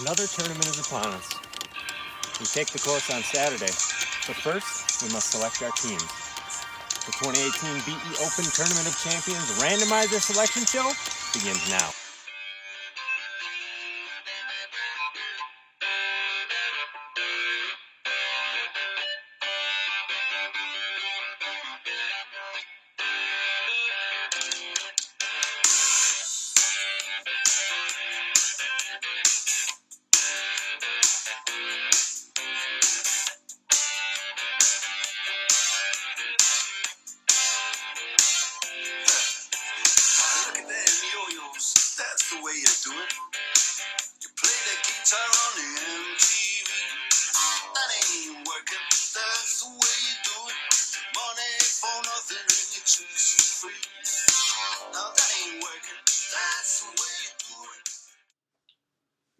Another tournament is upon us. We take the course on Saturday, but first we must select our teams. The 2018 BE Open Tournament of Champions Randomizer Selection Show begins now.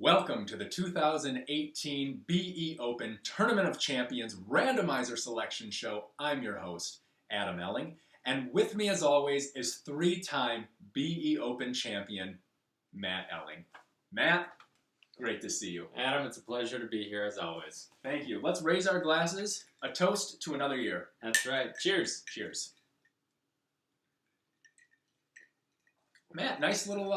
Welcome to the 2018 BE Open Tournament of Champions Randomizer Selection Show. I'm your host, Adam Elling, and with me as always is three-time BE Open champion, Matt Elling. Matt, great to see you. Adam, it's a pleasure to be here as always. Thank you. Let's raise our glasses. A toast to another year. That's right. Cheers. Cheers. Matt, nice little,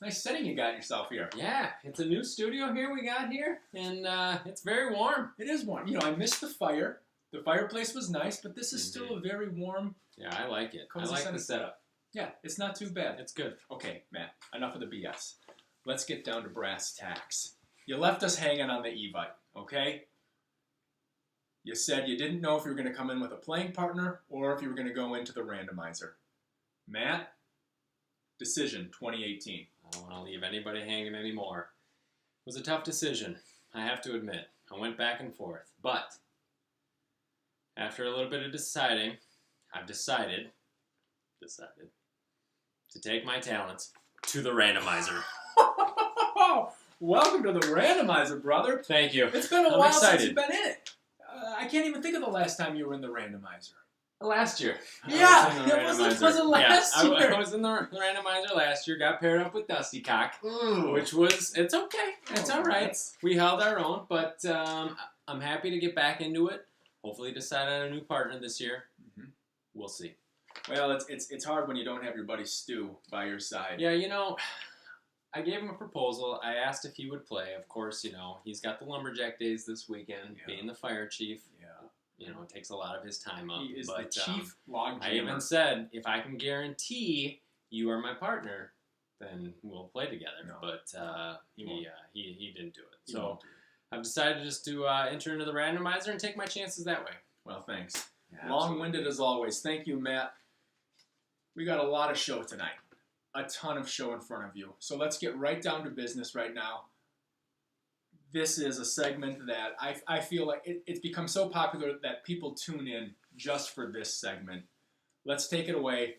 nice setting you got yourself here. Yeah, it's a new studio here we got here, and it's very warm. It is warm. You know, I missed the fire. The fireplace was nice, but this is still a very warm. Yeah, I like it. I like the setup. Yeah, it's not too bad. It's good. Okay, Matt, enough of the BS. Let's get down to brass tacks. You left us hanging on the Evite, okay? You said you didn't know if you were going to come in with a playing partner or if you were going to go into the randomizer. Matt? Decision 2018. I don't want to leave anybody hanging anymore. It was a tough decision, I have to admit. I went back and forth, but after a little bit of deciding, I've decided to take my talents to the randomizer. Welcome to the randomizer, brother. Thank you. It's been a while since you've been in it. I can't even think of the last time you were in the randomizer. Last year. Yeah, it was it last year. I was in the randomizer last year, got paired up with Dusty Cock, which was, it's okay. It's all right. We held our own, but I'm happy to get back into it. Hopefully decide on a new partner this year. We'll see. Well, it's hard when you don't have your buddy Stu by your side. Yeah, you know, I gave him a proposal. I asked if he would play. Of course, you know, he's got the lumberjack days this weekend, being the fire chief. You know, it takes a lot of his time up. He is the chief log jammer. I even said, if I can guarantee you are my partner, then we'll play together. No. But he didn't do it. So I've decided just to enter into the randomizer and take my chances that way. Well, thanks. Yeah, long-winded as always. Thank you, Matt. We got a lot of show tonight. A ton of show in front of you. So let's get right down to business right now. This is a segment that I feel like it's become so popular that people tune in just for this segment. Let's take it away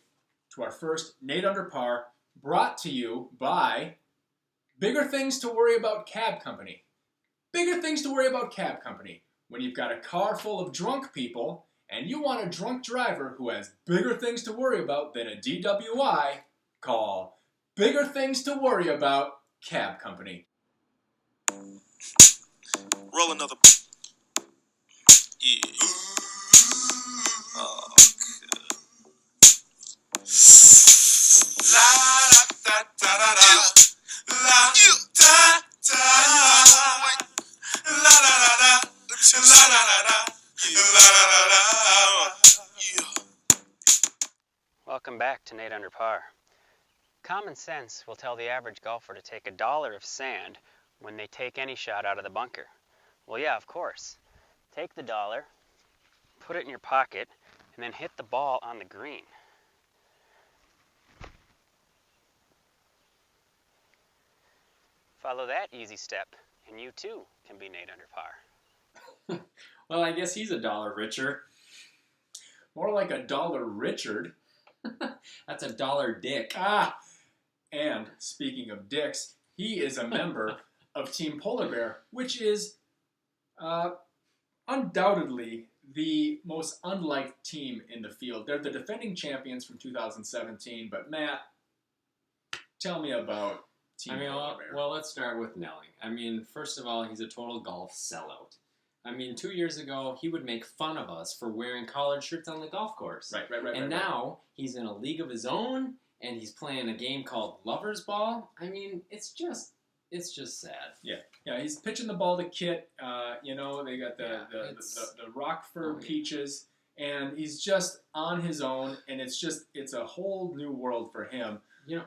to our first Nate Under Par, brought to you by Bigger Things to Worry About Cab Company. Bigger things to worry about Cab Company. When you've got a car full of drunk people and you want a drunk driver who has bigger things to worry about than a DWI, call Bigger Things to Worry About Cab Company. Roll another. Yeah. Oh, good. La da da da da da. La da da. La da da da. La da da da. La da da da. Yeah. Welcome back to Nate Under Par. Common sense will tell the average golfer to take $1 of sand when they take any shot out of the bunker. Well, yeah, of course. Take the $1, put it in your pocket, and then hit the ball on the green. Follow that easy step, and you too can be Nate Under Par. Well, I guess he's $1 richer. More like $1 Richard. That's $1 dick. And speaking of dicks, he is a member of Team Polar Bear, which is undoubtedly the most unliked team in the field. They're the defending champions from 2017, but Matt, tell me about Team I mean, Polar Bear. well, let's start with Nelling. I mean, first of all, he's a total golf sellout. I mean, 2 years ago, he would make fun of us for wearing collared shirts on the golf course. Right. And now, he's in a league of his own, and he's playing a game called Lover's Ball. I mean, it's just sad. Yeah, he's pitching the ball to Kit. You know, they got the Rockford Peaches, and he's just on his own, and it's a whole new world for him. You know,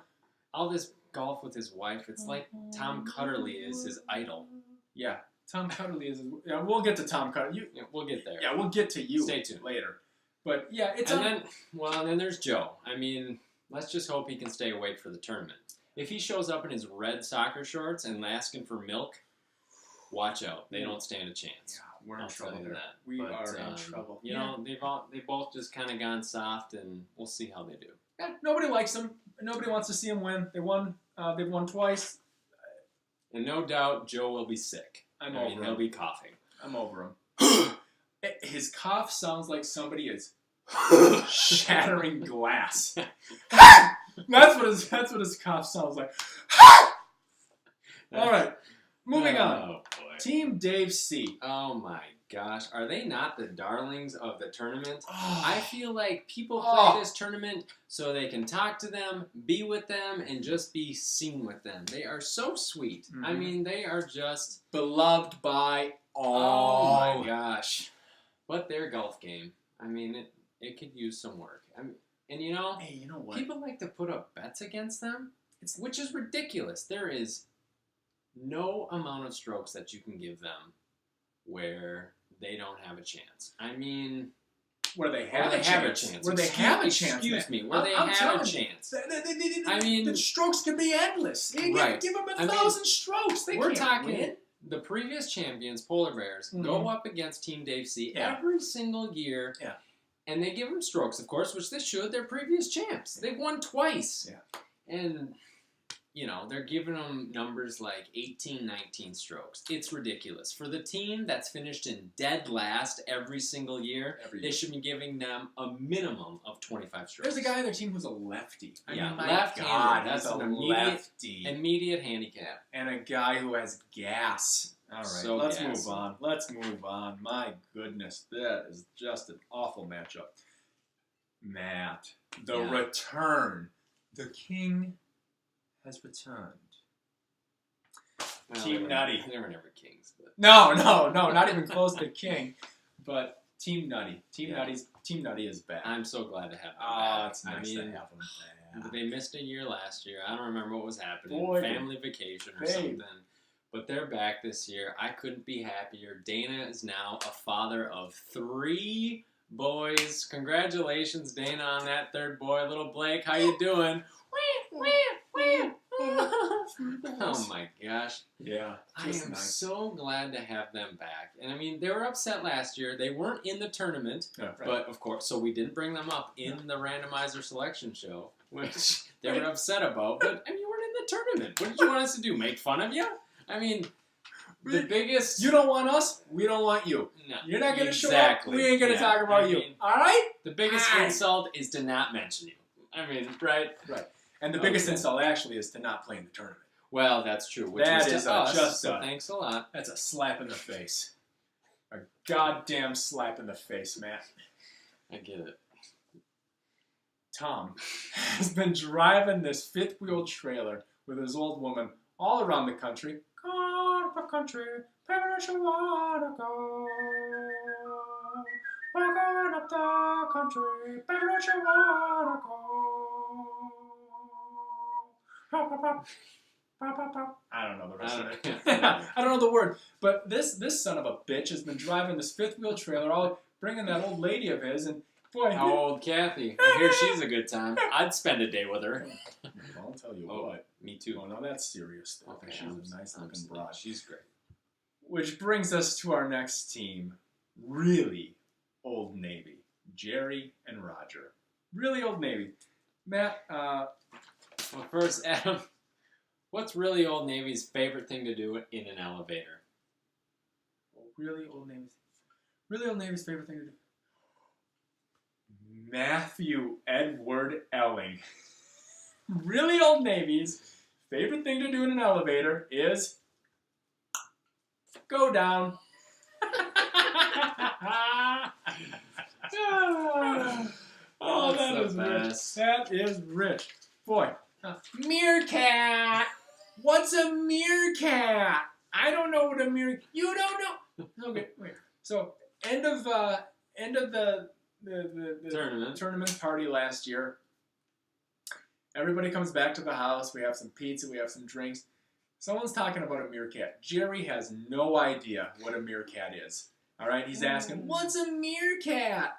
all this golf with his wife, it's like Tom Cutterly is his idol. Yeah, Tom Cutterly is. Yeah, we'll get to Tom Cutterly. Yeah, we'll get there. Yeah, we'll get to you. Stay tuned. Later. But yeah, it's and then there's Joe. I mean, let's just hope he can stay awake for the tournament. If he shows up in his red soccer shorts and asking for milk, watch out. They don't stand a chance. Yeah, we're in I'll trouble tell you there. that. We But, are in trouble. You know, they both just kind of gone soft, and we'll see how they do. Yeah, nobody likes him. Nobody wants to see him win. They won. They've won twice. And no doubt, Joe will be sick. I mean, over he'll him. be coughing. I'm over him. His cough sounds like somebody is shattering glass. That's what his cough sounds like. All right, moving on. Oh boy. Team Dave C. Oh my gosh, are they not the darlings of the tournament? Oh, I feel like people play this tournament so they can talk to them, be with them, and just be seen with them. They are so sweet. Mm-hmm. I mean, they are just beloved by all. Oh my gosh. But their golf game, I mean, it could use some work. And you know, Hey, you know what? people like to put up bets against them, which is ridiculous. There is no amount of strokes that you can give them where they don't have a chance. I mean, where they have a chance. Where they have a chance. Excuse me. Where they have a chance. I mean, the strokes can be endless. Right. Give them 1,000 strokes. They we're can't talking win. the previous champions, Polar Bears, go up against Team Dave C every single year. Yeah. And they give them strokes, of course, which they should. They're previous champs. They've won twice. Yeah. And, you know, they're giving them numbers like 18, 19 strokes. It's ridiculous. For the team that's finished in dead last every single year, they should be giving them a minimum of 25 strokes. There's a guy on their team who's a lefty. I mean, my left-handed. God, That's he's an a lefty. immediate handicap. And a guy who has gas. All right, So let's gassy. move on. Let's move on. My goodness, that is just an awful matchup. Matt, the return. The king has returned. Well, Team Nutty. They were never kings. But. No, not even close to king. But Team Nutty. Team Nutty is back. I'm so glad to have them Ah, back. it's nice to have them back. They missed a year last year. I don't remember what was happening. Boy, Family vacation or something. But they're back this year. I couldn't be happier. Dana is now a father of 3 boys. Congratulations, Dana, on that third boy. Little Blake, how you doing? Oh my gosh. Yeah. I am so glad to have them back. And I mean, they were upset last year. They weren't in the tournament, but of course, so we didn't bring them up in the randomizer selection show, which they were upset about. But I mean, you weren't in the tournament. What did you want us to do? Make fun of you? I mean, the biggest... You don't want us, we don't want you. No, you're not going to show up, we ain't going to talk about you. All right? The biggest insult is to not mention you. I mean, right? Right. And the biggest insult actually is to not play in the tournament. Well, that's true. Which that was is to us, just so thanks a lot. That's a slap in the face. A goddamn slap in the face, Matt. I get it. Tom has been driving this fifth-wheel trailer with his old woman all around the country. Gone up the country, wherever you wanna go. We're going up the country, wherever you wanna go. I don't know the rest of it. I don't know the word. But this son of a bitch has been driving this fifth-wheel trailer, all bringing that old lady of his, and boy, how old Kathy? I hear she's a good time. I'd spend a day with her. I'll tell you what. Me too. Oh, no, that's serious stuff. Okay, She's a nice-looking broad. She's great. Which brings us to our next team. Really Old Navy. Jerry and Roger. Really Old Navy. Matt, well, first, Adam, what's really Old Navy's favorite thing to do in an elevator? Really Old Navy's favorite thing to do? Matthew Edward Elling. Really Old Navy's favorite thing to do in an elevator is go down. Oh, that is rich. That is rich. Boy. Meerkat. What's a meerkat? I don't know what a meerkat. You don't know. Okay, wait. So end of the tournament party last year. Everybody comes back to the house. We have some pizza. We have some drinks. Someone's talking about a meerkat. Jerry has no idea what a meerkat is. All right, he's asking, "What's a meerkat?"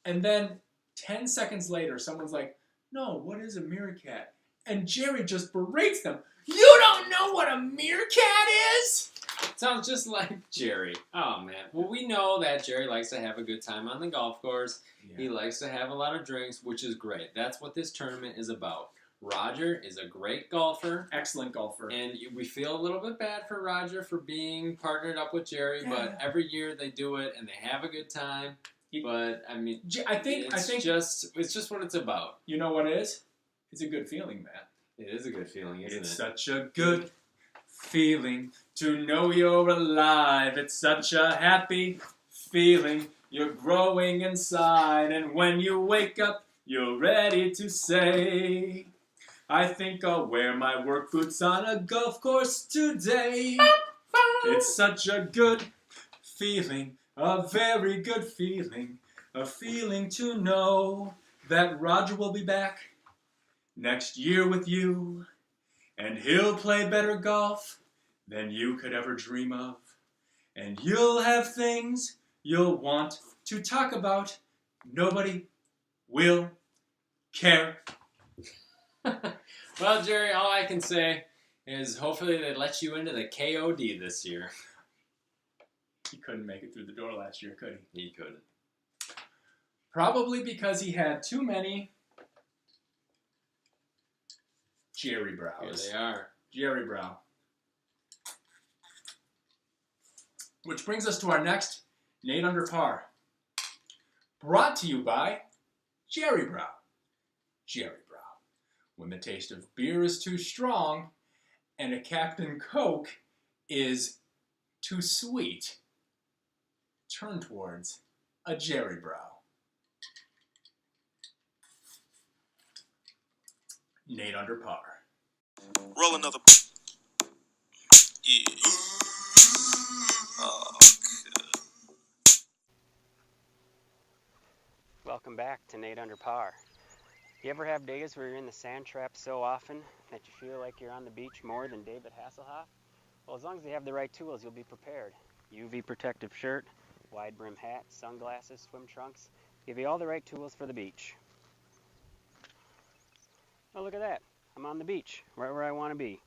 And then 10 seconds later, someone's like, "No, what is a meerkat?" And Jerry just berates them. "You don't know what a meerkat is?" Sounds just like Jerry. Oh, man. Well, we know that Jerry likes to have a good time on the golf course. Yeah. He likes to have a lot of drinks, which is great. That's what this tournament is about. Roger is a great golfer. Excellent golfer. And we feel a little bit bad for Roger for being partnered up with Jerry, but every year they do it and they have a good time. But, I mean, I think it's just what it's about. You know what it is? It's a good feeling, Matt. It is a good feeling, isn't it? It's such a good feeling to know you're alive. It's such a happy feeling. You're growing inside. And when you wake up, you're ready to say, "I think I'll wear my work boots on a golf course today." It's such a good feeling. A very good feeling. A feeling to know that Roger will be back next year with you, and he'll play better golf than you could ever dream of. And you'll have things you'll want to talk about. Nobody will care. Well, Jerry, all I can say is hopefully they let you into the KOD this year. He couldn't make it through the door last year, could he? He couldn't. Probably because he had too many Jerry Brows. Here they are. Jerry Brow. Which brings us to our next Nate Under Par. Brought to you by Jerry Brow. Jerry Brow. When the taste of beer is too strong and a Captain Coke is too sweet, turn towards a Jerry Brow. Nate Under Par. Roll another. Yeah. Oh, Welcome back to Nate Under Par. You ever have days where you're in the sand trap so often that you feel like you're on the beach more than David Hasselhoff? Well, as long as you have the right tools, you'll be prepared. UV protective shirt, wide brim hat, sunglasses, swim trunks. Give you all the right tools for the beach. Oh, look at that. I'm on the beach, right where I want to be.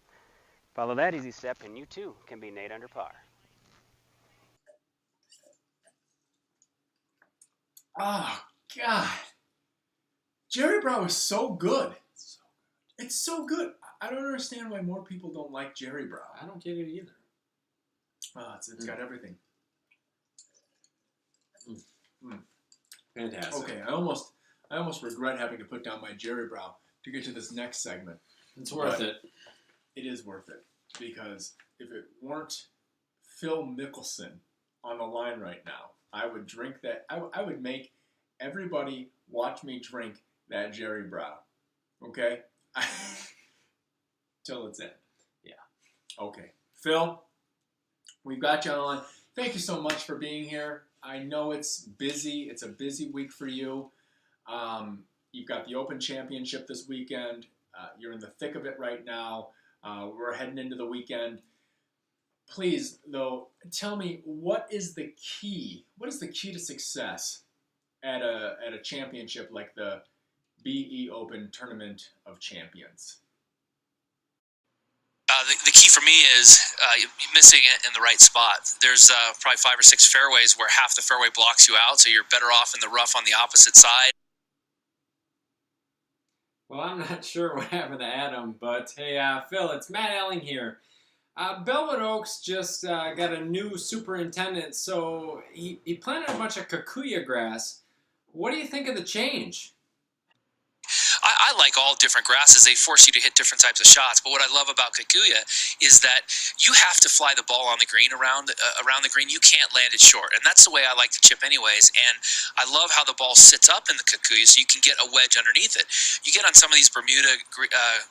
Follow that easy step and you too can be Nate Under Par. Oh, God. Jerry Brow is so good. It's so good. I don't understand why more people don't like Jerry Brow. I don't get it either. It's got everything. Fantastic. Okay, I almost regret having to put down my Jerry Brow to get to this next segment. It's worth it. It is worth it, because if it weren't Phil Mickelson on the line right now, I would drink that. I would make everybody watch me drink that Jerry Brow. Okay? Till it's in. Yeah. Okay. Phil, we've got you on the line. Thank you so much for being here. I know it's busy. It's a busy week for you. You've got the Open Championship this weekend. You're in the thick of it right now. We're heading into the weekend. Please, though, tell me, what is the key? What is the key to success at a championship like the BE Open Tournament of Champions? The key for me is missing it in the right spot. There's probably 5 or 6 fairways where half the fairway blocks you out, so you're better off in the rough on the opposite side. Well, I'm not sure what happened to Adam, but hey, Phil, it's Matt Elling here. Bellwood Oaks just got a new superintendent, so he planted a bunch of kikuya grass. What do you think of the change? I I like all different grasses. They force you to hit different types of shots. But what I love about Kikuya is that you have to fly the ball on the green around the green. You can't land it short, and that's the way I like to chip anyways. And I love how the ball sits up in the Kikuya, so you can get a wedge underneath it. You get on some of these Bermuda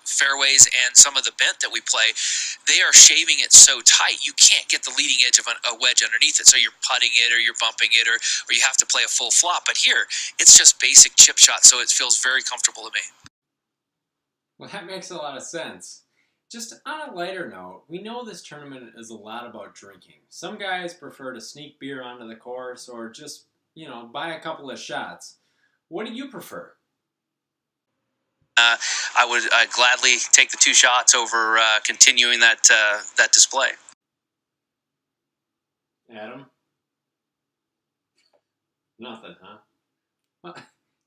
fairways and some of the bent that we play, they are shaving it so tight you can't get the leading edge of a wedge underneath it. So you're putting it, or you're bumping it, or you have to play a full flop. But here, it's just basic chip shot, so it feels very comfortable to me. Well, that makes a lot of sense. Just on a lighter note, we know this tournament is a lot about drinking. Some guys prefer to sneak beer onto the course or just, buy a couple of shots. What do you prefer? I would gladly take the 2 shots over continuing that display. Adam? Nothing, huh? Well,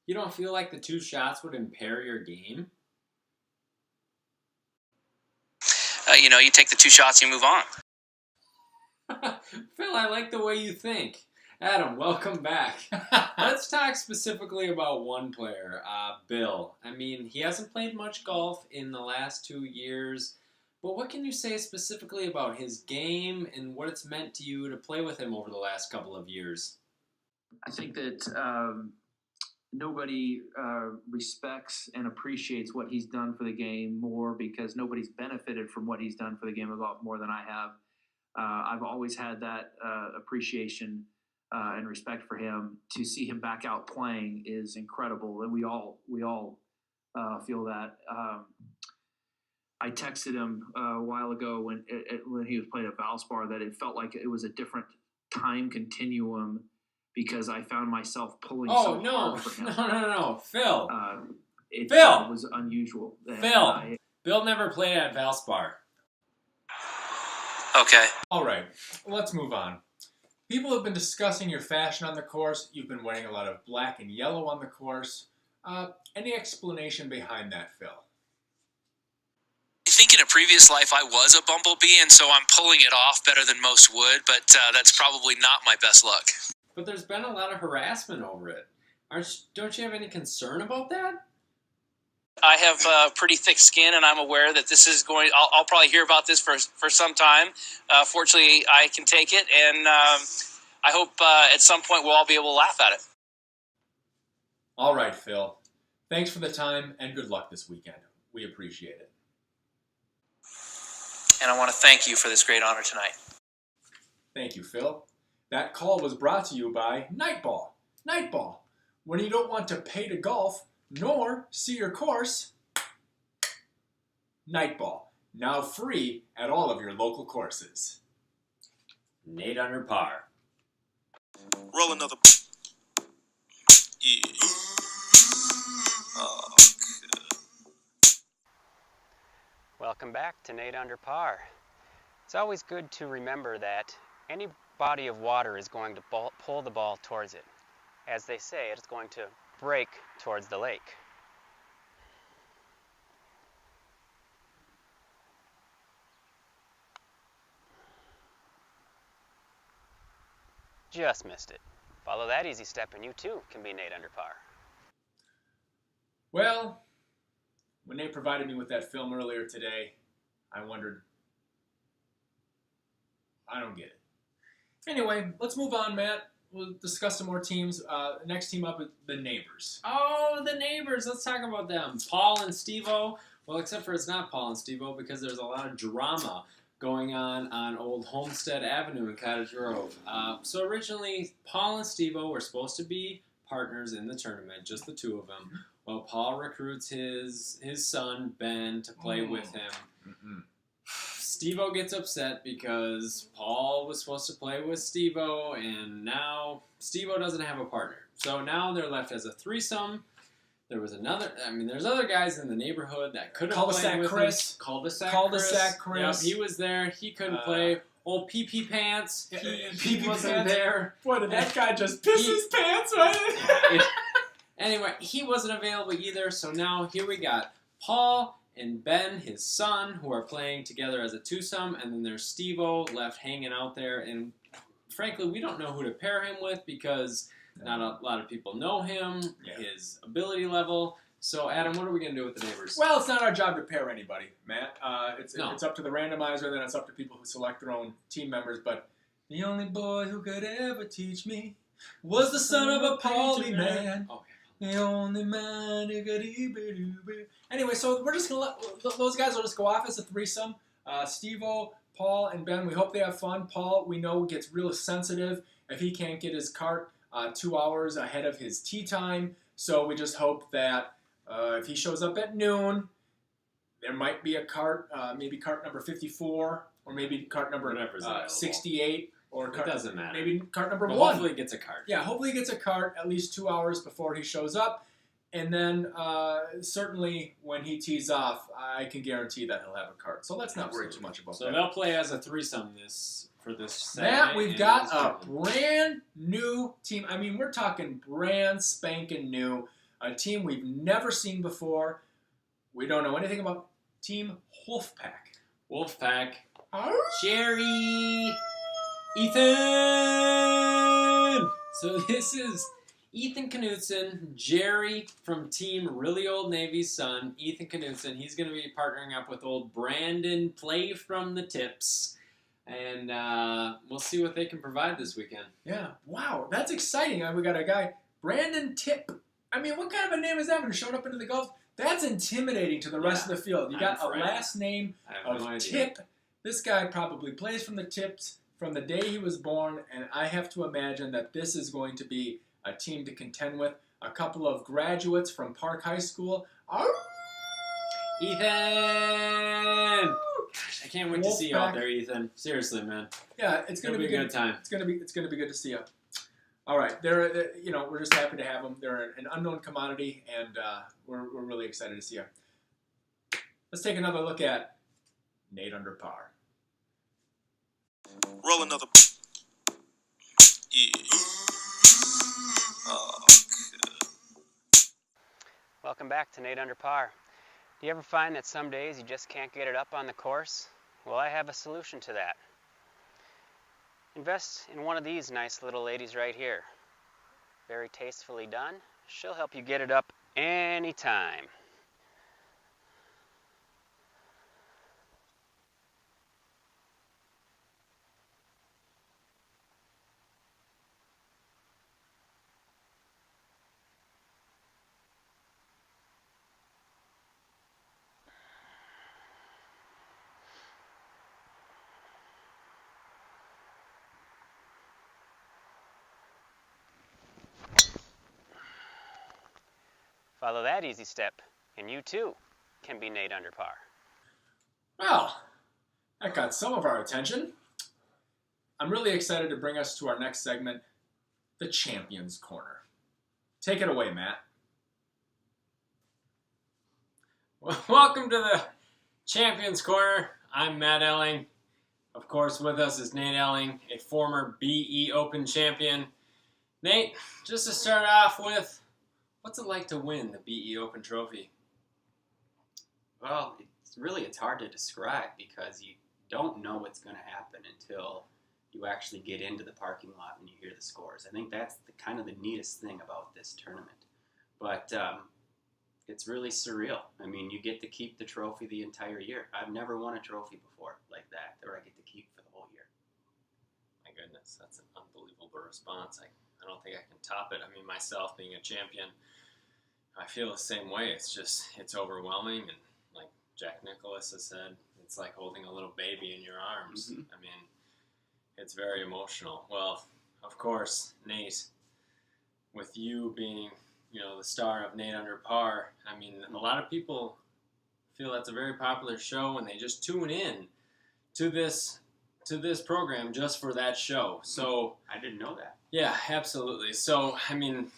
you don't feel like the 2 shots would impair your game? You take the 2 shots, you move on. Phil, I like the way you think. Adam, welcome back. Let's talk specifically about one player, Bill. I mean, he hasn't played much golf in the last 2 years, but what can you say specifically about his game and what it's meant to you to play with him over the last couple of years? I think that nobody respects and appreciates what he's done for the game more because nobody's benefited from what he's done for the game of golf more than I have. I've always had that appreciation and respect for him. To see him back out playing is incredible, and we all feel that. I texted him a while ago when he was playing at Valspar that it felt like it was a different time continuum because I found myself pulling hard for him. No, Phil. It Phil! was unusual. Phil! Bill never played at Valspar. Okay. All right, let's move on. People have been discussing your fashion on the course. You've been wearing a lot of black and yellow on the course. Any explanation behind that, Phil? I think in a previous life I was a bumblebee, and so I'm pulling it off better than most would, but that's probably not my best luck. But there's been a lot of harassment over it. Don't you have any concern about that? I have pretty thick skin, and I'm aware that this is going. I'll probably hear about this for some time. Fortunately, I can take it, and I hope at some point we'll all be able to laugh at it. All right, Phil. Thanks for the time, and good luck this weekend. We appreciate it. And I want to thank you for this great honor tonight. Thank you, Phil. That call was brought to you by Nightball. Nightball. When you don't want to pay to golf, nor see your course, Nightball. Now free at all of your local courses. Nate under par. Roll another. Yeah. Oh, Welcome back to Nate Under Par. It's always good to remember that any body of water is going to pull the ball towards it. As they say, it's going to break towards the lake. Just missed it. Follow that easy step and you too can be Nate Under Par. Well, when Nate provided me with that film earlier today, I wondered, I don't get it. Anyway, let's move on, Matt. We'll discuss some more teams. Next team up is the Neighbors. Oh, the Neighbors. Let's talk about them. Paul and Steve-O. Well, except for it's not Paul and Steve-O because there's a lot of drama going on Old Homestead Avenue in Cottage Grove. So originally, Paul and Steve-O were supposed to be partners in the tournament, just the two of them. Well, Paul recruits his son, Ben, to play with him. Mm-mm. Steve-O gets upset because Paul was supposed to play with Steve-O, and now Steve-O doesn't have a partner. So now they're left as a threesome. There's other guys in the neighborhood that could have played with Chris. him. Cul-de-sac Chris. Yep, he was there. He couldn't play. Old PP Pants. He PP wasn't Pants. there. Boy, did that guy just piss his pants, right? Anyway, he wasn't available either, so now here we got Paul and Ben, his son, who are playing together as a twosome, and then there's Steve-O left hanging out there, and frankly, we don't know who to pair him with because not a lot of people know him, his ability level, So, Adam, what are we going to do with the neighbors? Well, it's not our job to pair anybody, Matt. It's No. up to the randomizer, then it's up to people who select their own team members. But the only boy who could ever teach me was the son of a poly man. Oh, The only man who could Anyway, so we're just going to let those guys will just go off as a threesome. Steve-O, Paul, and Ben, we hope they have fun. Paul, we know, gets real sensitive if he can't get his cart 2 hours ahead of his tea time. So we just hope that if he shows up at noon, there might be a cart, maybe cart number 54, or maybe cart number Whatever's available. 68, or cart, It doesn't matter. maybe cart number Well, 1. hopefully he gets a card. Yeah, hopefully he gets a cart at least 2 hours before he shows up. And then certainly when he tees off, I can guarantee that he'll have a cart. So let's not worry too much about So that. they'll play as a threesome for this Saturday. Matt, we've and got this a tournament. brand new team. I mean, we're talking brand spanking new. A team we've never seen before. We don't know anything about Team Wolfpack. Wolfpack. Arr! Jerry. Ethan. So this is Ethan Knutson, Jerry from Team Really Old Navy's son, Ethan Knutson. He's going to be partnering up with old Brandon Play from the Tips. And we'll see what they can provide this weekend. Yeah, wow, that's exciting. We got a guy, Brandon Tip. I mean, what kind of a name is that when he showed up into the golf? That's intimidating to the rest of the field. You got a last name I have of no idea. Tip. This guy probably plays from the Tips from the day he was born, and I have to imagine that this is going to be a team to contend with. A couple of graduates from Park High School. Arr! Ethan! Gosh, I can't wait to see you out Wolfpack. there, Ethan. Seriously, man. Yeah, it's going to It'll be be a good time. It's gonna be good to see you. All right, they're we're just happy to have them. They're an unknown commodity, and we're really excited to see you. Let's take another look at Nate under par. Roll another. Yeah. Oh, Welcome back to Nate Under Par. Do you ever find that some days you just can't get it up on the course? Well, I have a solution to that. Invest in one of these nice little ladies right here. Very tastefully done. She'll help you get it up anytime. Follow that easy step, and you too can be Nate Under Par. Well, that got some of our attention. I'm really excited to bring us to our next segment, the Champions Corner. Take it away, Matt. Well, welcome to the Champions Corner. I'm Matt Elling. Of course, with us is Nate Elling, a former BE Open champion. Nate, just to start off with, what's it like to win the BE Open trophy? Well, it's hard to describe because you don't know what's going to happen until you actually get into the parking lot and you hear the scores. I think that's kind of the neatest thing about this tournament. But it's really surreal. I mean, you get to keep the trophy the entire year. I've never won a trophy before like that I get to keep for the whole year. My goodness, that's an unbelievable response. I don't think I can top it. I mean, myself being a champion, I feel the same way. It's overwhelming, and like Jack Nicklaus has said, it's like holding a little baby in your arms. Mhm. I mean, it's very emotional. Well, of course, Nate, with you being, the star of Nate Under Par, I mean, a lot of people feel that's a very popular show, and they just tune in to this program just for that show. So I didn't know that. yeah, absolutely. So, I mean,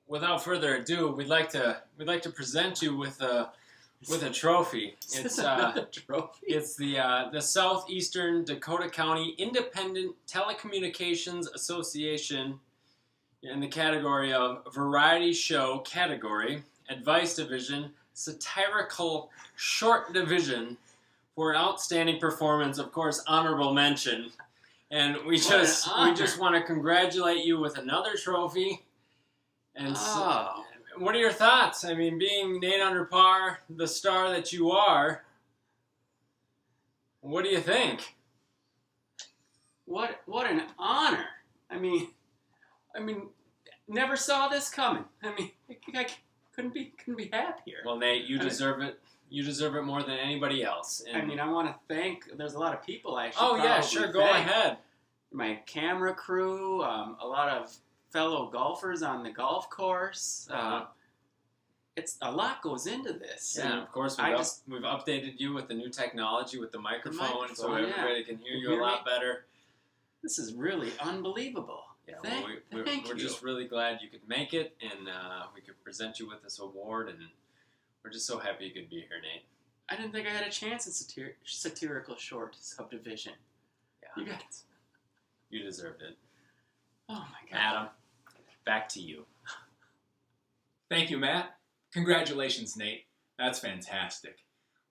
without further ado, we'd like to present you with a trophy. It's another trophy. it's the Southeastern Dakota County Independent Telecommunications Association in the category of Variety Show category, Advice Division, Satirical Short Division for an outstanding performance. Of course, honorable mention. And we just want to congratulate you with another trophy. And so, what are your thoughts? I mean, being Nate Under Par, the star that you are, what do you think? What an honor. I mean, never saw this coming. I mean, I couldn't be happier. Well, Nate, you deserve it. You deserve it more than anybody else. And I mean, I want to thank. There's a lot of people I should. oh yeah, probably sure. Go thank. ahead. My camera crew, a lot of fellow golfers on the golf course. It's a lot goes into this. Yeah, and of course. We've updated you with the new technology with the microphone, so everybody can hear you a lot better. This is really unbelievable. Yeah, Thank we're you. just really glad you could make it, and we could present you with this award, and we're just so happy you could be here, Nate. I didn't think I had a chance in satirical short subdivision. Yeah, You guys. you deserved it. Oh my God. Adam, back to you. Thank you, Matt. Congratulations, Nate. That's fantastic.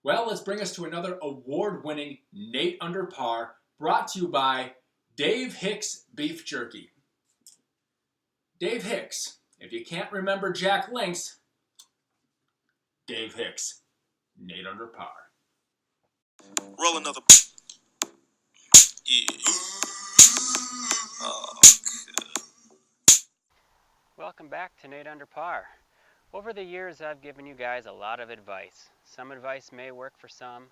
Well, let's bring us to another award-winning Nate Under Par, brought to you by Dave Hicks Beef Jerky. Dave Hicks. If you can't remember Jack Links, Dave Hicks, Nate Under Par. Roll another. Yeah. Oh, Welcome back to Nate Under Par. Over the years, I've given you guys a lot of advice. Some advice may work for some,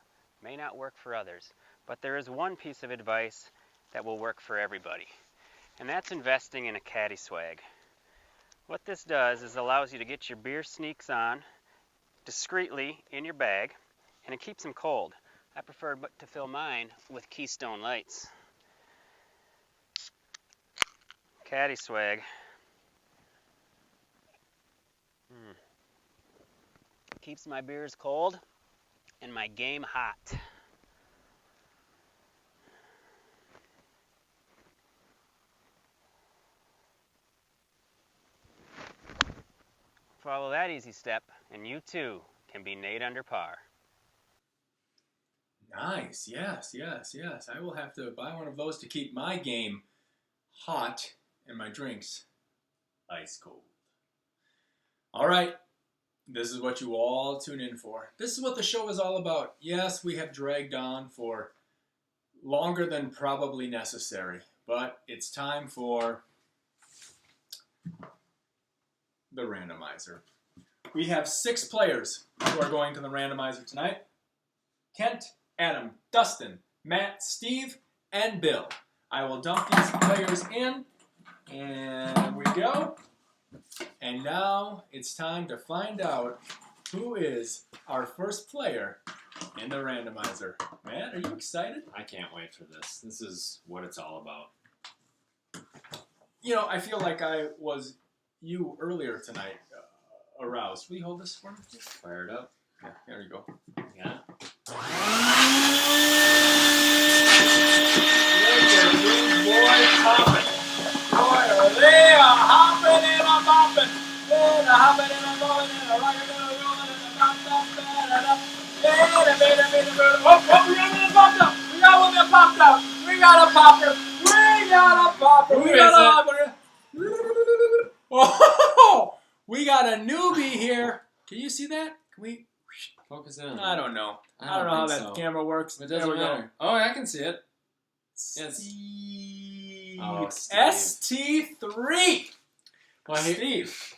may not work for others. But there is one piece of advice that will work for everybody, and that's investing in a caddy swag. What this does is allows you to get your beer sneaks on discreetly in your bag, and it keeps them cold. I prefer to fill mine with Keystone Lights. Caddy swag. Keeps my beers cold and my game hot. Follow that easy step, and you too can be Nate Under Par. Nice. Yes. I will have to buy one of those to keep my game hot and my drinks ice cold. All right. This is what you all tune in for. This is what the show is all about. Yes, we have dragged on for longer than probably necessary, but it's time for the randomizer. We have 6 players who are going to the randomizer tonight. Kent, Adam, Dustin, Matt, Steve, and Bill. I will dump these players in, and there we go. And now it's time to find out who is our first player in the randomizer. Matt, are you excited? I can't wait for this. This is what it's all about. You know, I feel like I was you earlier tonight, aroused. Will you hold this for me, please? Fire it up. Yeah, there you go. Yeah. Boy, hopping. Boy, they are hopping and a bopping. They're hopping and a rolling and a rocking and a rolling and a bop, we got one that popped up. We got one that popped up. We got a popper. We got a popper. Who We is got a Oh, we got a newbie here. Can you see that? Can we? Focus in on I it. don't know. I don't know how that think so. camera works. It There doesn't we go. matter. Oh, I can see it. Yes. Steve. Oh, Steve. ST3. Well, Steve.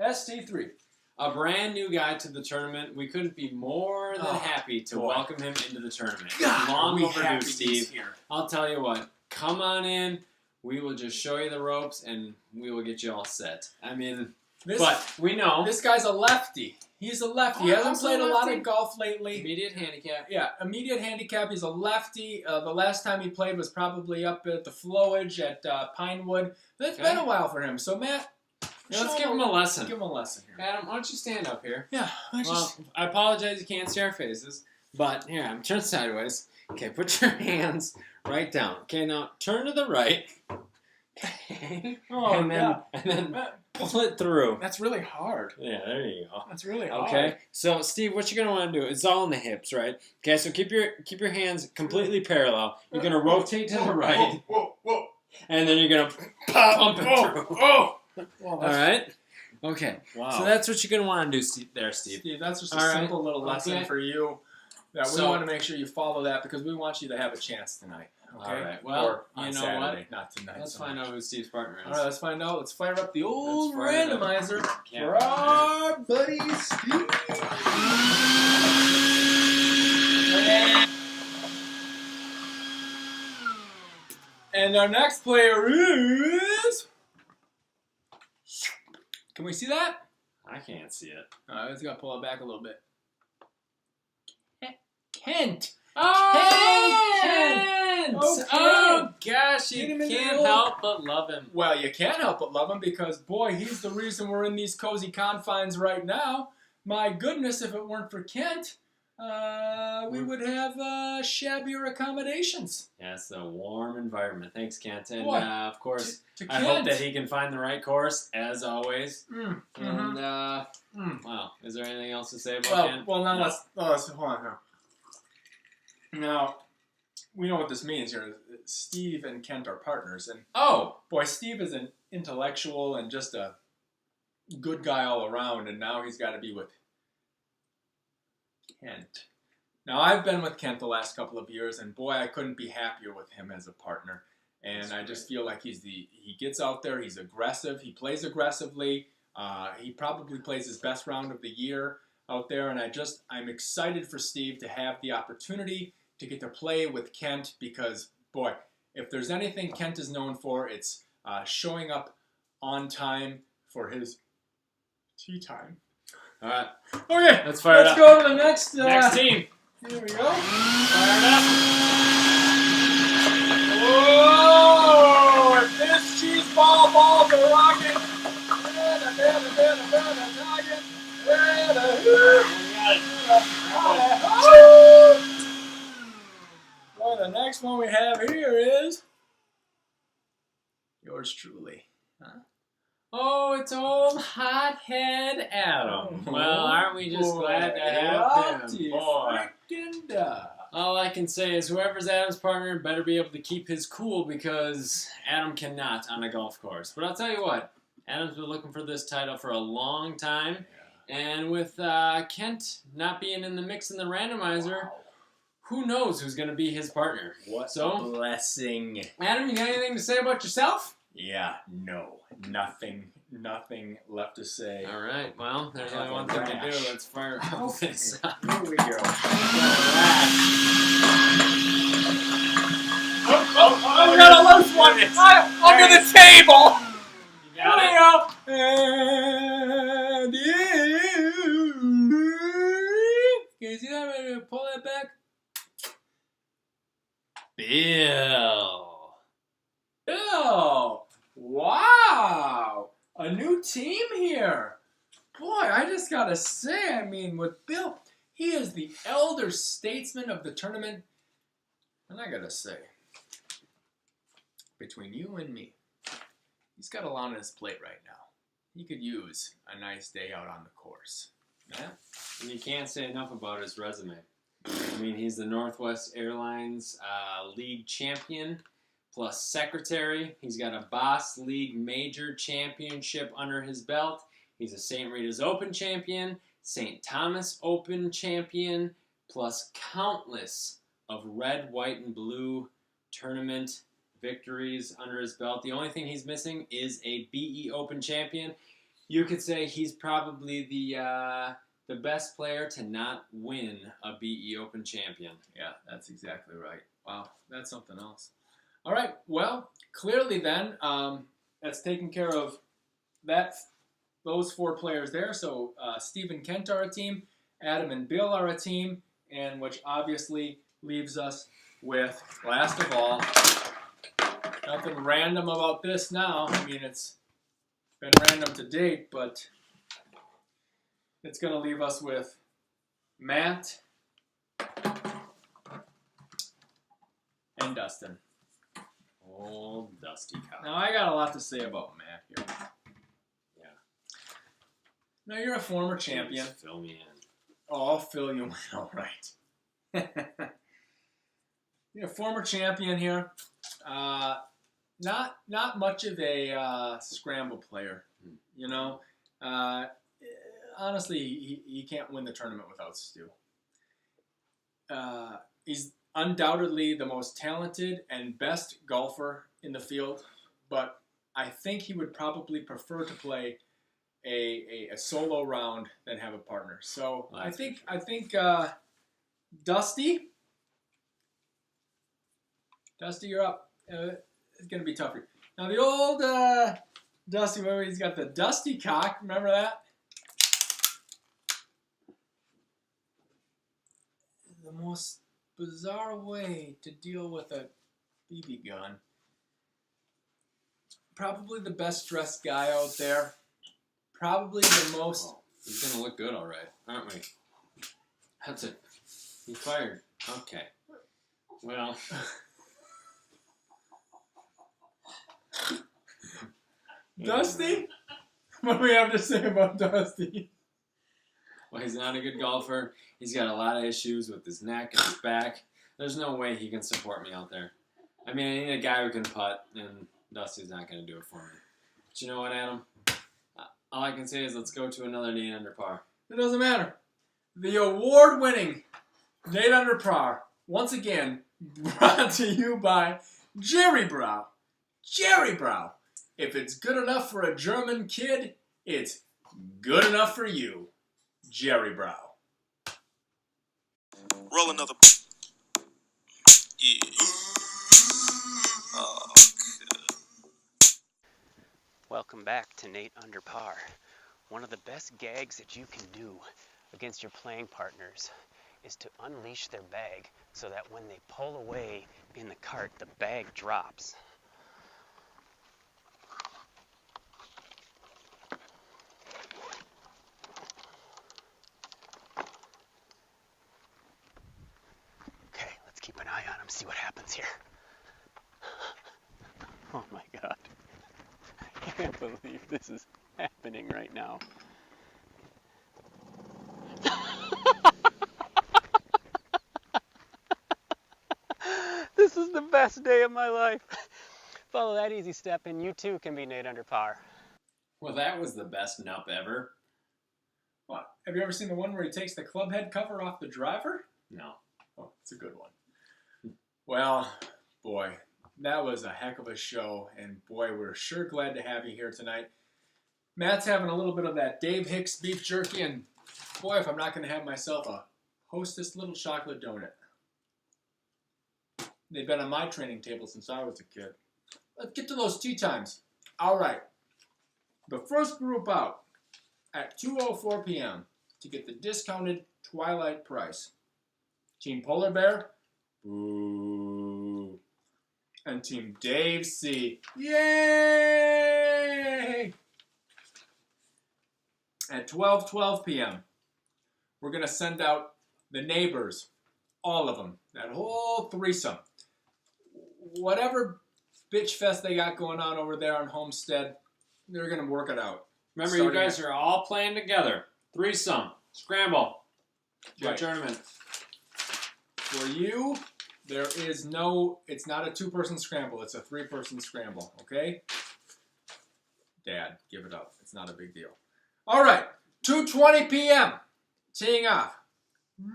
ST3. a brand new guy to the tournament. We couldn't be more than Oh, happy to boy. welcome him into the tournament. God, Long we overdue, happy he's Steve. here. I'll tell you what. Come on in. We will just show you the ropes, and we will get you all set. I mean, but we know This guy's a lefty. He's a lefty. He Oh, hasn't also played a lot lefty? of golf lately. immediate handicap. Yeah, immediate handicap. He's a lefty. The last time he played was probably up at the Flowage at Pinewood. But it's been a while for him. So, Matt, Yeah, let's give him a lesson. Give him a lesson here. Adam, why don't you stand up here? Yeah, Well, I apologize you can't see our faces, but here, I'm turned sideways. Okay, put your hands right down. Okay, now turn to the right. Okay. Oh, and then pull it through. That's really hard. Yeah, there you go. That's really hard. Okay, so Steve, what you're gonna want to do? It's all in the hips, right? Okay, so keep your hands completely parallel. You're gonna rotate to the right, Whoa. and then you're gonna pump it through. Oh. All right. Okay. Wow. So that's what you're going to want to do there, Steve. Steve, that's just a All right. simple little lesson Okay. for you that we So- want to make sure you follow that because we want you to have a chance tonight. Okay? All right. Well, or on you know Saturday, not tonight. Let's so find much. out who Steve's partner is. All right, let's find out. Let's fire up the old Let's fire it up. randomizer Can't for wait. our buddy Steve. And our next player is. Can we see that? I can't see it. I just got to pull it back a little bit. Kent. Oh, Kent! Okay. Oh, gosh, Get you him in the can't old- help but love him. Well, you can't help but love him because, boy, he's the reason we're in these cozy confines right now. My goodness, if it weren't for Kent, we would have shabbier accommodations. Yeah, it's a warm environment. Thanks, Kent. And, Boy, of course, To I hope that he can find the right course, as always. Mm, And, mhm. wow, is there anything else to say about Kent? Well, now let's hold on here. Now, we know what this means here. Steve and Kent are partners, and Oh, boy, Steve is an intellectual and just a good guy all around, and now he's got to be with Kent. Now, I've been with Kent the last couple of years, and boy, I couldn't be happier with him as a partner. And That's I just feel like he gets out there, he's aggressive, he plays aggressively. He probably plays his best round of the year out there, and I'm excited for Steve to have the opportunity to get to play with Kent because, boy, if there's anything Kent is known for, it's showing up on time for his tea time. all right. Okay, Let's fire it up. go to the next Next team. Here we go. Fire it up. Whoa! If this cheese balls are rocking. Well, the next one we have here is yours truly. Oh, it's old hothead Adam. Well, aren't we just glad to have him? Boy. Freaking duh. All I can say is whoever's Adam's partner better be able to keep his cool because Adam cannot on a golf course. But I'll tell you what, Adam's been looking for this title for a long time. And with Kent not being in the mix in the randomizer, who knows who's going to be his partner. What So, a blessing. Adam, you got anything to say about yourself? Yeah, no, nothing left to say. All right, well, there's only one thing to do. Let's fire this up. Here we go. Oh, we got a loose one under the table. You got it? And you. Can you see that? Maybe pull that back. Bill. Bill! Wow! A new team here. Boy, I just gotta say, I mean, with Bill, he is the elder statesman of the tournament. And I gotta say, between you and me, he's got a lot on his plate right now. He could use a nice day out on the course. Yeah? And you can't say enough about his resume. I mean, he's the Northwest Airlines League champion plus secretary. He's got a Boss League Major Championship under his belt. He's a St. Rita's Open champion, St. Thomas Open champion, plus countless of red, white, and blue tournament victories under his belt. The only thing he's missing is a BE Open champion. You could say he's probably the best player to not win a BE Open champion. Yeah, that's exactly right. Wow, that's something else. All right, well, clearly then, that's taking care of those four players there. So Steve and Kent are a team, Adam and Bill are a team, and which obviously leaves us with, last of all, nothing random about this now. I mean, it's been random to date, but it's going to leave us with Matt and Dustin. Old Dusty Cow. Now, I got a lot to say about Matt here. Yeah. Now, you're a former champion. Please fill me in. Oh, I'll fill you in, all right. You're a former champion here. Not much of a scramble player, you know. Honestly, he can't win the tournament without Stu. He's undoubtedly the most talented and best golfer in the field, but I think he would probably prefer to play a solo round than have a partner. So Well, I think Dusty, you're up. It's gonna be tougher. Now the old Dusty, he's got the Dusty cock. Remember that? The most bizarre way to deal with a BB gun. Probably the best dressed guy out there. Probably the most. Oh, he's gonna look good, all right, aren't we? That's it. He fired. Okay. Well. Dusty? What do we have to say about Dusty? Well, he's not a good golfer. He's got a lot of issues with his neck and his back. There's no way he can support me out there. I mean, I need a guy who can putt, and Dusty's not going to do it for me. But you know what, Adam? All I can say is let's go to another 8 under par. It doesn't matter. The award-winning 8 under par, once again, brought to you by Jerry Brow. Jerry Brow. If it's good enough for a German kid, it's good enough for you. Jerry Brow. Roll another. Yeah. Oh, Welcome back to Nate Under Par. One of the best gags that you can do against your playing partners is to unleash their bag so that when they pull away in the cart, the bag drops. Okay, let's keep an eye on him, see what happens here. Oh my God. I can't believe this is happening right now. This is the best day of my life. Follow that easy step and you too can be Nate Under Par. Well, that was the best nup ever. What? Have you ever seen the one where he takes the club head cover off the driver? No. Oh, it's a good one. Well, boy, that was a heck of a show, and boy, we're sure glad to have you here tonight. Matt's having a little bit of that Dave Hicks beef jerky, and boy, if I'm not going to have myself a Hostess little chocolate donut. They've been on my training table since I was a kid. Let's get to those tea times. All right. The first group out at 2:04 p.m. to get the discounted Twilight price. Team Polar Bear, boo. And Team Dave C, yay! At 12:12 p.m., we're going to send out the neighbors, all of them, that whole threesome. Whatever bitch fest they got going on over there on Homestead, they're going to work it out. Remember, you guys are all playing together. Threesome. Scramble. Your tournament. For you, there is no, it's not a 2-person scramble. It's a 3-person scramble, okay? Dad, give it up. It's not a big deal. All right, 2:20 p.m. Teeing off.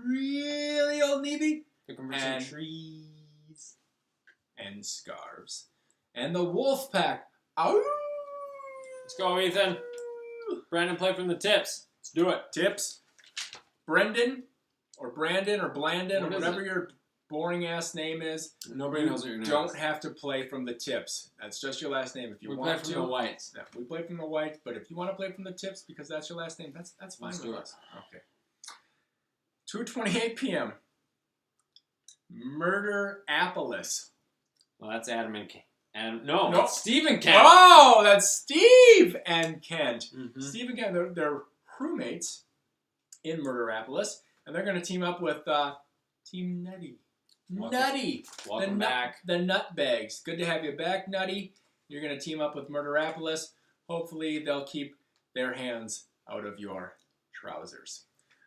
Really old Navy. Looking for And some trees. And scarves. And the wolf pack. Ow! Let's go, Ethan. Brandon, play from the tips. Let's do it. Tips. Brendan or Brandon or Blandon What or is whatever it? your boring ass name is. Nobody knows what your name is. Don't have to play from the tips. That's just your last name. If you We want play to, from the whites. Yeah, we play from the white, but if you want to play from the tips because that's your last name, that's fine Let's with do it. us. Okay. 2:28 p.m. Murder-apolis. Well, that's Adam and Kent. No, Nope. it's Steve and Kent. Oh, that's Steve and Kent. Mm-hmm. Steve and Kent, they're crewmates in Murder-apolis, and they're going to team up with Team Nutty. Welcome. Nutty. Welcome back. The Nutbags. Good to have you back, Nutty. You're going to team up with Murder-apolis. Hopefully, they'll keep their hands out of your trousers.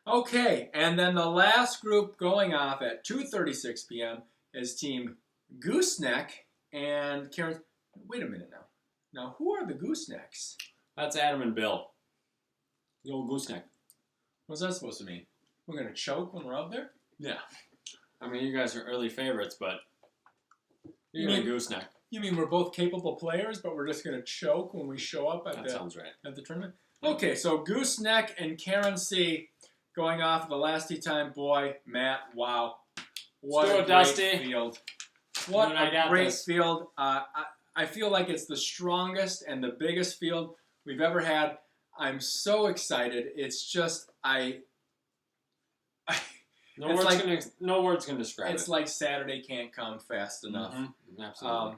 Okay, and then the last group going off at 2:36 p.m. is Team Gooseneck and Karen. Wait a minute now. Now, who are the Goosenecks? That's Adam and Bill. The old gooseneck. What's that supposed to mean? We're gonna choke when we're out there? Yeah. I mean, you guys are early favorites, but You you're going mean- to gooseneck. You mean we're both capable players, but we're just gonna choke when we show up at That the sounds right. at the tournament? Okay, so Gooseneck and Karen C going off the last tee time. Boy, Matt, wow. What Let's do a it, great Dusty. field. What Dude, I a got great this. field. I feel like it's the strongest and the biggest field we've ever had. I'm so excited. It's just, No It's words can describe it's it. like Saturday can't come fast enough. Absolutely.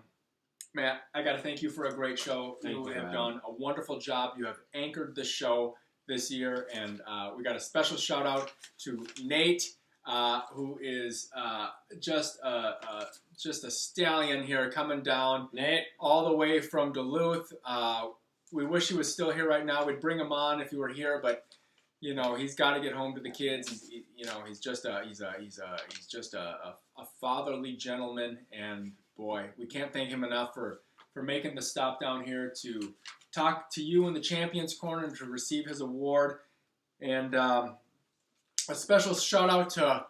Matt, I got to thank you for a great show. Thank You you, have man. done a wonderful job. You have anchored the show this year, and we got a special shout out to Nate, who is just a stallion here, coming down Nate, all the way from Duluth. We wish he was still here right now. We'd bring him on if he were here, but you know he's got to get home to the kids. He's just a fatherly gentleman, and boy, we can't thank him enough for making the stop down here to talk to you in the Champions Corner and to receive his award. And a special shout out to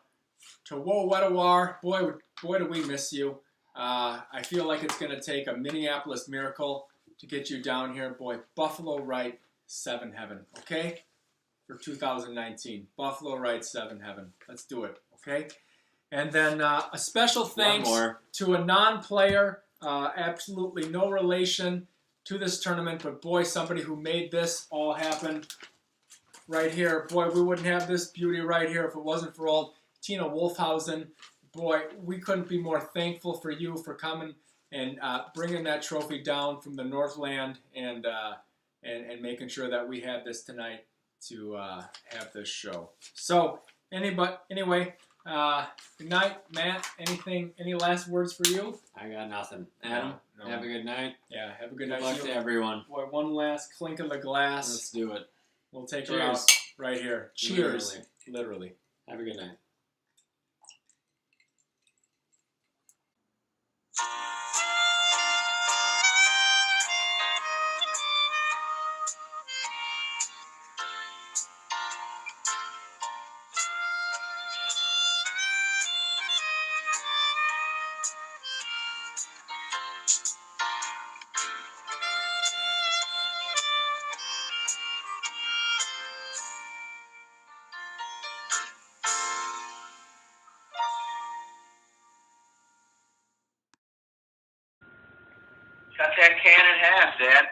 Wo Wedawar. Boy, do we miss you. I feel like it's going to take a Minneapolis miracle to get you down here. Boy, Buffalo Wright, 7 heaven, okay? For 2019. Buffalo Wright, 7 heaven. Let's do it, okay? And then a special thanks to a non-player, absolutely no relation to this tournament, but boy, somebody who made this all happen right here. Boy, we wouldn't have this beauty right here if it wasn't for old Tina Wolfhausen. Boy, we couldn't be more thankful for you for coming and bringing that trophy down from the Northland and making sure that we had this tonight to have this show. So, anyway, good night, Matt. Any last words for you? I got nothing. Adam, No. have a good night. Yeah, have a good Good night. luck to everyone. Boy, one last clink of the glass. Let's do it. We'll take her Cheers. out right here. Cheers. Literally. Have a good night. Cut that can in half, Dad.